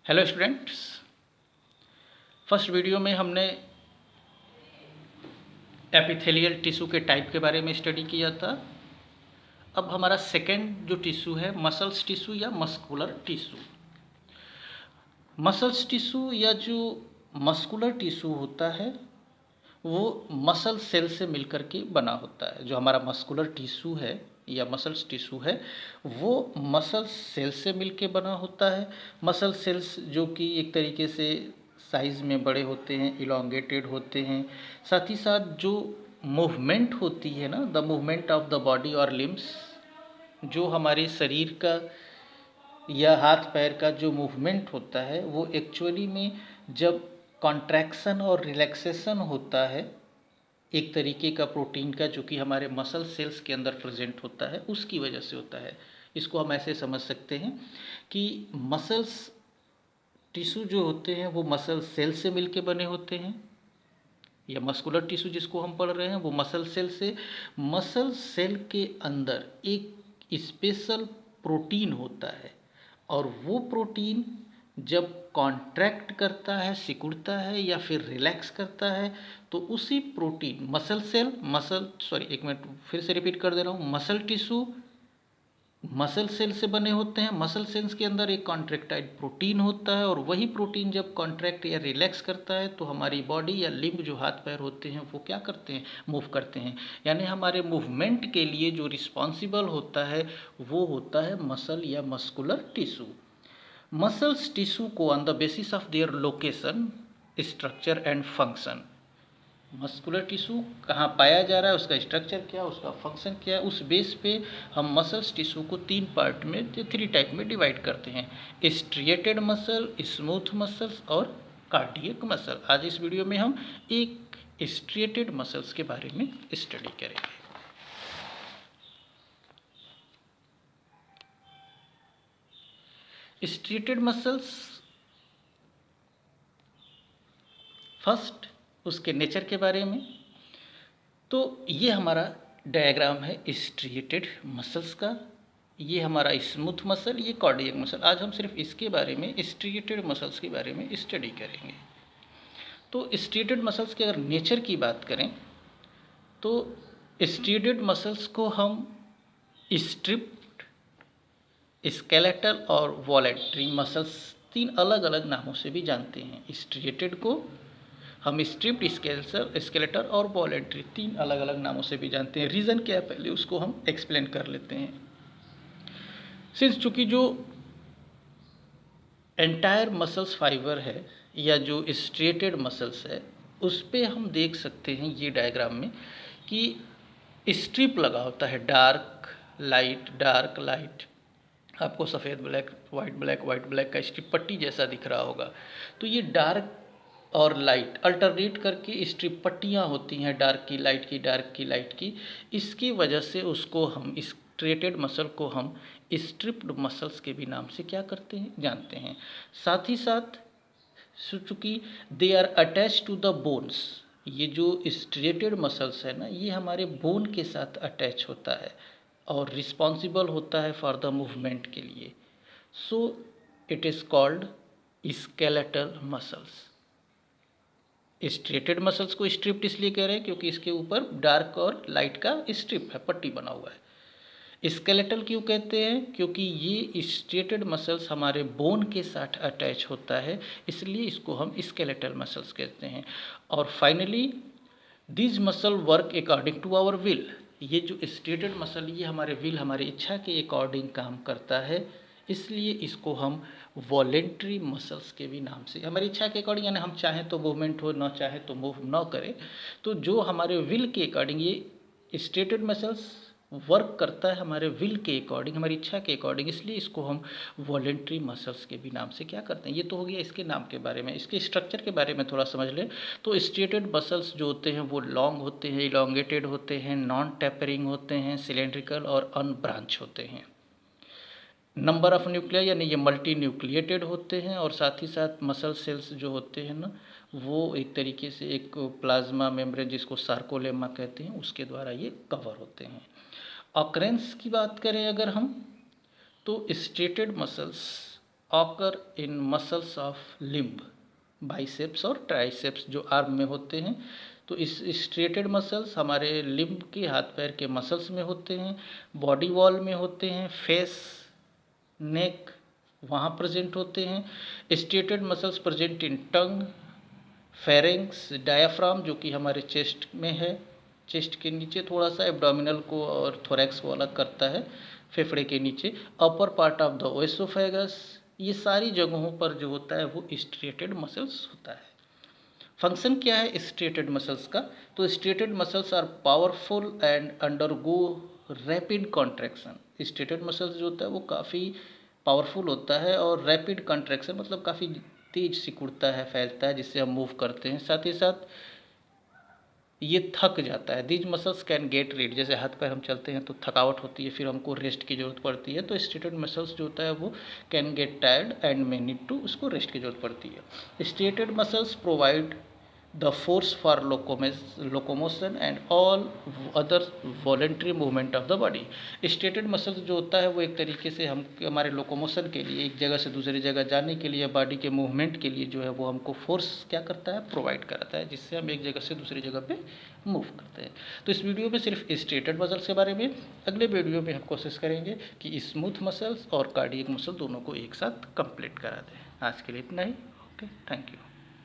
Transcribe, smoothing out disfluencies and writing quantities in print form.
Hello students. First video में हमने epithelial tissue के टाइप के बारे में स्टडी किया था। अब हमारा सेकेंड जो टिश्यू है मसल्स टिश्यू या मस्कुलर टिश्यू। मसल्स टिश्यू या जो मस्कुलर टिश्यू होता है वो मसल सेल से मिलकर के बना होता है। जो हमारा मस्कुलर टिश्यू है या मसल्स टिश्यू है वो मसल सेल से मिलके बना होता है। मसल सेल्स जो कि एक तरीके से साइज़ में बड़े होते हैं, इलोंगेटेड होते हैं। साथ ही साथ जो मूवमेंट होती है ना, the movement of the body और लिम्स, जो हमारे शरीर का या हाथ पैर का जो मूवमेंट होता है वो एक्चुअली में जब कॉन्ट्रैक्शन और रिलैक्सेशन होता है एक तरीके का प्रोटीन का जो कि हमारे मसल सेल्स के अंदर प्रेजेंट होता है उसकी वजह से होता है। इसको हम ऐसे समझ सकते हैं कि मसल्स टिश्यू जो होते हैं वो मसल सेल से मिलके बने होते हैं, या मस्कुलर टिश्यू जिसको हम पढ़ रहे हैं वो मसल सेल से। मसल सेल के अंदर एक स्पेशल प्रोटीन होता है और वो प्रोटीन जब कॉन्ट्रैक्ट करता है, सिकुड़ता है या फिर रिलैक्स करता है तो उसी प्रोटीन एक मिनट फिर से रिपीट कर दे रहा हूँ। मसल टिश्यू मसल सेल से बने होते हैं। मसल सेल्स के अंदर एक कॉन्ट्रैक्टाइल प्रोटीन होता है और वही प्रोटीन जब कॉन्ट्रैक्ट या रिलैक्स करता है तो हमारी बॉडी या लिम्ब जो हाथ पैर होते हैं वो क्या करते हैं, मूव करते हैं। यानी हमारे मूवमेंट के लिए जो रिस्पॉन्सिबल होता है वो होता है मसल या मस्कुलर टिश्यू। मसल्स टिश्यू को on the basis of their location, structure and function, muscular tissue कहाँ पाया जा रहा है, उसका स्ट्रक्चर क्या, उसका फंक्शन क्या है, उस बेस पे हम मसल्स टिश्यू को तीन पार्ट में, थ्री टाइप में डिवाइड करते हैं: स्ट्रिएटेड मसल, स्मूथ मसल्स और कार्डियक मसल। आज इस वीडियो में हम एक स्ट्रिएटेड मसल्स के बारे में स्टडी करेंगे। स्ट्रिएटेड मसल्स, फर्स्ट उसके नेचर के बारे में। तो ये हमारा डायग्राम है स्ट्रिएटेड मसल्स का। ये हमारा स्मूथ मसल, ये कार्डियक मसल। आज हम सिर्फ इसके बारे में, स्ट्रिएटेड मसल्स के बारे में स्टडी करेंगे। तो स्ट्रिएटेड मसल्स के अगर नेचर की बात करें तो स्ट्रिएटेड मसल्स को हम स्ट्रिप्ड, स्केलेटल और वॉलेंट्री मसल्स, तीन अलग अलग नामों से भी जानते हैं। स्ट्रिएटेड को हम स्ट्रिप्ड, स्केलेटल और वॉलेंट्री, तीन अलग अलग नामों से भी जानते हैं। रीज़न क्या है पहले उसको हम एक्सप्लेन कर लेते हैं। सिंस चूँकि जो एंटायर मसल्स फाइबर है या जो स्ट्रिएटेड मसल्स है उस पे हम देख सकते हैं ये डायग्राम में कि स्ट्रिप लगा होता है, डार्क लाइट। आपको सफ़ेद ब्लैक, वाइट ब्लैक का स्ट्रिप पट्टी जैसा दिख रहा होगा। तो ये डार्क और लाइट अल्टरनेट करके स्ट्रिप पट्टियाँ होती हैं, डार्क की लाइट की। इसकी वजह से उसको हम स्ट्रिएटेड मसल को हम स्ट्रिप्ड मसल्स के भी नाम से क्या करते हैं, जानते हैं। साथ ही साथ चूँकि they are attach to the bones, ये जो स्ट्रिएटेड मसल्स है ना ये हमारे बोन के साथ अटैच होता है और रिस्पॉन्सिबल होता है फॉर द मूवमेंट के लिए। So it is called skeletal muscles. Striated muscles को स्ट्रिप्ड इसलिए कह रहे हैं क्योंकि इसके ऊपर डार्क और लाइट का स्ट्रिप है, पट्टी बना हुआ है। स्केलेटल क्यों कहते हैं, क्योंकि ये स्ट्रिएटेड मसल्स हमारे बोन के साथ अटैच होता है, इसलिए इसको हम स्केलेटल मसल्स कहते हैं। और finally this muscle work according to our will, ये जो स्ट्रिएटेड मसल ये हमारे विल, हमारी इच्छा के अकॉर्डिंग काम करता है, इसलिए इसको हम वॉलेंट्री मसल्स के भी नाम से, हमारी इच्छा के अकॉर्डिंग, यानी हम चाहें तो मूवमेंट हो, ना चाहे तो मूव ना करें, तो जो हमारे विल के अकॉर्डिंग ये स्ट्रिएटेड मसल्स वर्क करता है हमारे विल के अकॉर्डिंग, हमारी इच्छा के अकॉर्डिंग, इसलिए इसको हम वॉलेंट्री मसल्स के भी नाम से क्या करते हैं। ये तो हो गया इसके नाम के बारे में। इसके स्ट्रक्चर के बारे में थोड़ा समझ लें तो स्ट्रिएटेड मसल्स जो होते हैं वो लॉन्ग होते हैं, इलोंगेटेड होते हैं, नॉन टेपरिंग होते हैं, सिलेंड्रिकल और अनब्रांच होते हैं। नंबर ऑफ न्यूक्लिया यानी ये मल्टी न्यूक्लिएटेड होते हैं और साथ ही साथ मसल सेल्स जो होते हैं ना वो एक तरीके से एक प्लाज्मा मेम्ब्रेन जिसको सार्कोलेमा कहते हैं उसके द्वारा ये कवर होते हैं। ऑकरेंस की बात करें अगर हम तो striated muscles occur in muscles of limb, biceps और ट्राइसेप्स जो आर्म में होते हैं। तो इस स्ट्रेटेड मसल्स हमारे लिम्ब के, हाथ पैर के मसल्स में होते हैं, बॉडी वॉल में होते हैं, फेस, नेक वहाँ प्रेजेंट होते हैं। Striated muscles present in tongue, pharynx, diaphragm जो कि हमारे चेस्ट में है, चेस्ट के नीचे थोड़ा सा, एब्डोमिनल को और थोरैक्स को अलग करता है, फेफड़े के नीचे, अपर पार्ट ऑफ द ओएसोफेगस, ये सारी जगहों पर जो होता है वो स्ट्रेटेड मसल्स होता है। फंक्शन क्या है स्ट्रेटेड मसल्स का? तो striated muscles are powerful and undergo rapid contraction. Striated muscles जो होता है वो काफ़ी पावरफुल होता है और रैपिड कॉन्ट्रैक्शन मतलब काफ़ी तेज सिकुड़ता है, फैलता है, जिससे हम मूव करते हैं। साथ ही साथ ये थक जाता है। These muscles can get rid, जैसे हाथ पैर हम चलते हैं तो थकावट होती है, फिर हमको रेस्ट की जरूरत पड़ती है। तो स्ट्रेटेड मसल्स जो होता है वो can get tired and may need to, उसको रेस्ट की जरूरत पड़ती है। Striated muscles provide the force for locomotion and all other voluntary movement of the body. Striated muscles जो होता है वो एक तरीके से हम हमारे लोकोमोशन के लिए, एक जगह से दूसरी जगह जाने के लिए, बॉडी के मूवमेंट के लिए जो है वो हमको फोर्स क्या करता है, प्रोवाइड कराता है, जिससे हम एक जगह से दूसरी जगह पे मूव करते हैं। तो इस वीडियो में सिर्फ स्ट्रेटेड मसल्स के बारे में, अगले वीडियो में हम कोशिश करेंगे कि स्मूथ मसल्स और कार्डियक मसल दोनों को एक साथ कंप्लीट करा दें। आज के लिए इतना ही। Okay, thank you.